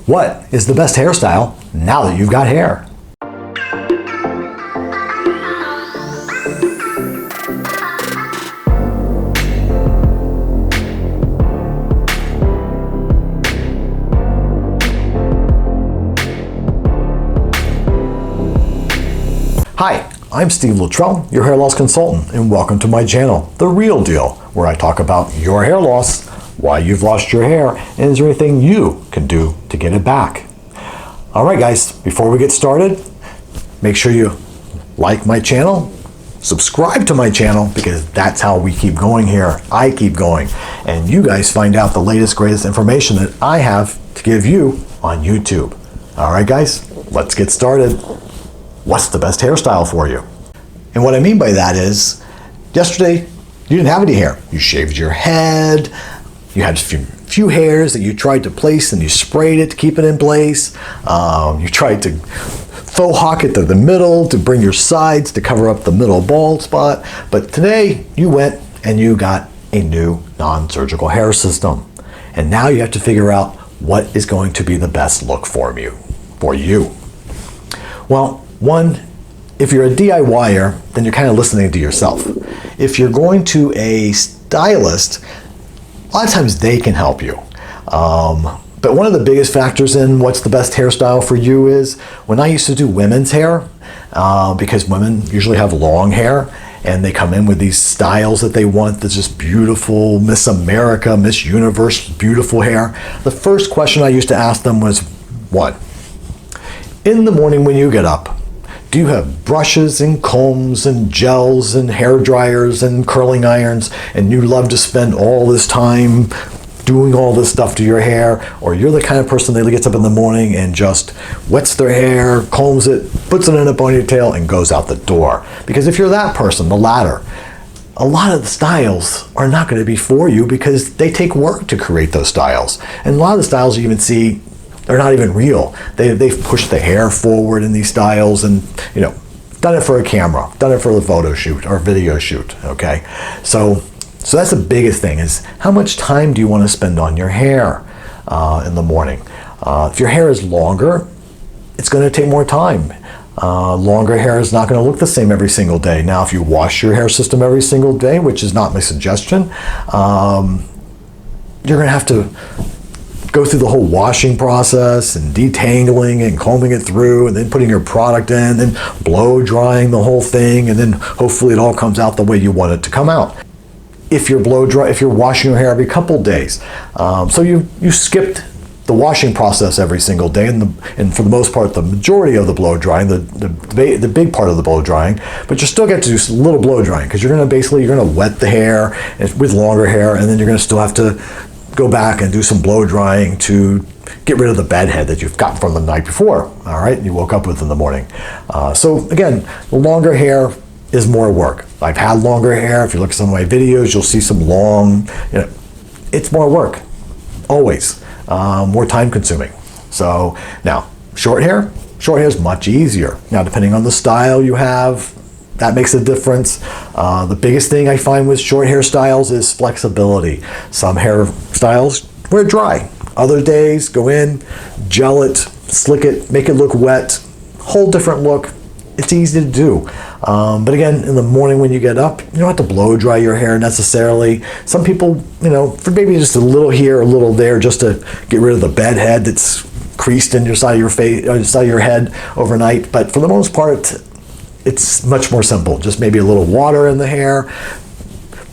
What is the best hairstyle now that you've got hair? Hi, I'm Steve Luttrell, your hair loss consultant, and welcome to my channel, The Real Deal, where I talk about your hair loss, why you've lost your hair, and is there anything you can do to get it back. All right, guys, before we get started, make sure you like my channel, subscribe to my channel, because that's how we keep going here. I keep going, and you guys find out the latest, greatest information that I have to give you on YouTube. All right, guys, let's get started. What's the best hairstyle for you? And what I mean by that is, yesterday you didn't have any hair. You shaved your head, you had a few hairs that you tried to place and you sprayed it to keep it in place. You tried to faux hawk it to the middle to bring your sides to cover up the middle bald spot. But today you went and you got a new non-surgical hair system. And now you have to figure out what is going to be the best look for you. Well, one, if you're a DIYer, then you're kind of listening to yourself. If you're going to a stylist, a lot of times they can help you. But one of the biggest factors in what's the best hairstyle for you is when I used to do women's hair, because women usually have long hair and they come in with these styles that they want that's just beautiful, Miss America, Miss Universe, beautiful hair. The first question I used to ask them was, what? In the morning when you get up, do you have brushes and combs and gels and hair dryers and curling irons, and you love to spend all this time doing all this stuff to your hair? Or you're the kind of person that gets up in the morning and just wets their hair, combs it, puts it in a ponytail, and goes out the door? Because if you're that person, the latter, a lot of the styles are not going to be for you because they take work to create those styles. And a lot of the styles you even see, they're not even real. They've pushed the hair forward in these styles and, done it for a camera, done it for the photo shoot or video shoot, okay? So that's the biggest thing is how much time do you want to spend on your hair in the morning? If your hair is longer, it's going to take more time. Longer hair is not going to look the same every single day. Now, if you wash your hair system every single day, which is not my suggestion, you're going to have to go through the whole washing process and detangling and combing it through and then putting your product in and blow drying the whole thing, and then hopefully it all comes out the way you want it to come out. If you're washing your hair every couple days, so you skipped the washing process every single day, and for the most part the majority of the blow drying, the big part of the blow drying, but you still get to do a little blow drying because you're going to wet the hair with longer hair, and then you're going to still have to go back and do some blow drying to get rid of the bed head that you've got from the night before, all right, you woke up with in the morning. So again, the longer hair is more work. I've had longer hair. If you look at some of my videos, you'll see some long, it's more work, always, more time consuming. So now, short hair is much easier. Now, depending on the style you have, that makes a difference. The biggest thing I find with short hairstyles is flexibility. Some hairstyles wear dry. Other days, go in, gel it, slick it, make it look wet. Whole different look. It's easy to do. But again, in the morning when you get up, you don't have to blow dry your hair necessarily. Some people, for maybe just a little here, a little there, just to get rid of the bed head that's creased in your side of your face, side of your head overnight. But for the most part, it's much more simple. Just maybe a little water in the hair,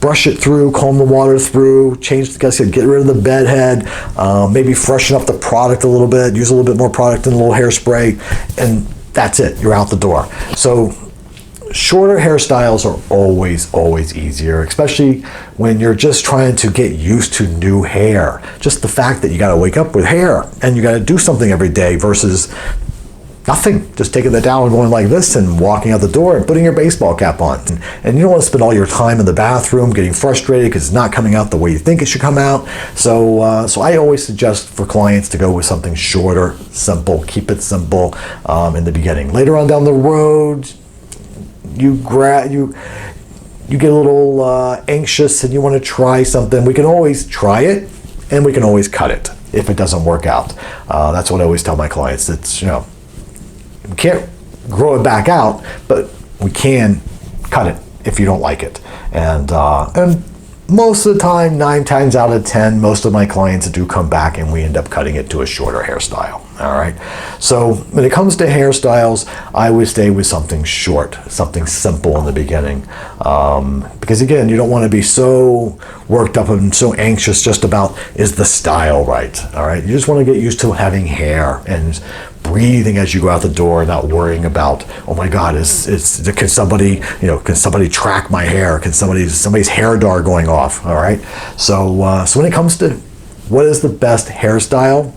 brush it through, comb the water through, get rid of the bed head, maybe freshen up the product a little bit, use a little bit more product and a little hairspray, and that's it. You're out the door. So shorter hairstyles are always easier, especially when you're just trying to get used to new hair. Just the fact that you got to wake up with hair and you got to do something every day versus nothing, just taking the towel and going like this and walking out the door and putting your baseball cap on. And you don't want to spend all your time in the bathroom getting frustrated because it's not coming out the way you think it should come out. So I always suggest for clients to go with something shorter, simple, keep it simple in the beginning. Later on down the road, you get a little anxious and you want to try something. We can always try it and we can always cut it if it doesn't work out. That's what I always tell my clients. It's, you know, we can't grow it back out, but we can cut it if you don't like it. And most of the time, 9 times out of 10, most of my clients do come back and we end up cutting it to a shorter hairstyle. All right. So when it comes to hairstyles, I would stay with something short, something simple in the beginning. Because again, you don't want to be so worked up and so anxious just about, is the style right? All right. You just want to get used to having hair and breathing as you go out the door, not worrying about, oh my God, can somebody, you know, can somebody track my hair? Can somebody's hair dar going off? All right. So so when it comes to what is the best hairstyle,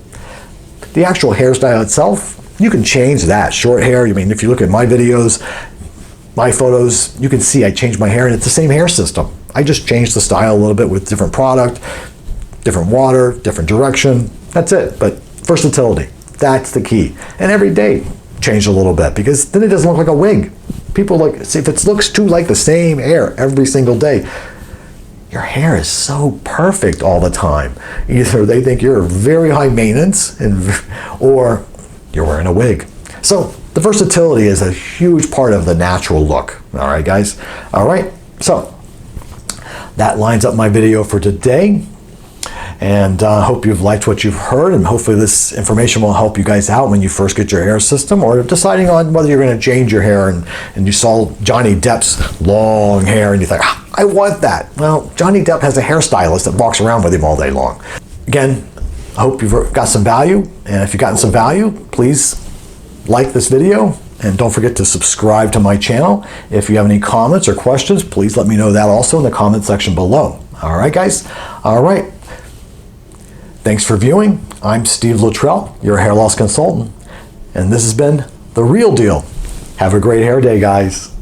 the actual hairstyle itself, you can change that. Short hair, I mean, if you look at my videos, my photos, you can see I changed my hair and it's the same hair system. I just changed the style a little bit with different product, different water, different direction. That's it. But versatility, that's the key. And every day change a little bit, because then it doesn't look like a wig. People like, see, if it looks too like the same hair every single day, your hair is so perfect all the time. Either they think you're very high maintenance or you're wearing a wig. So the versatility is a huge part of the natural look. All right, guys. All right. So that lines up my video for today. And I hope you've liked what you've heard, and hopefully this information will help you guys out when you first get your hair system, or deciding on whether you're going to change your hair, and you saw Johnny Depp's long hair and you think, I want that. Well, Johnny Depp has a hairstylist that walks around with him all day long. Again, I hope you've got some value, and if you've gotten some value, please like this video, and don't forget to subscribe to my channel. If you have any comments or questions, please let me know that also in the comment section below. All right, guys? All right. Thanks for viewing. I'm Steve Luttrell, your hair loss consultant, and this has been The Real Deal. Have a great hair day, guys.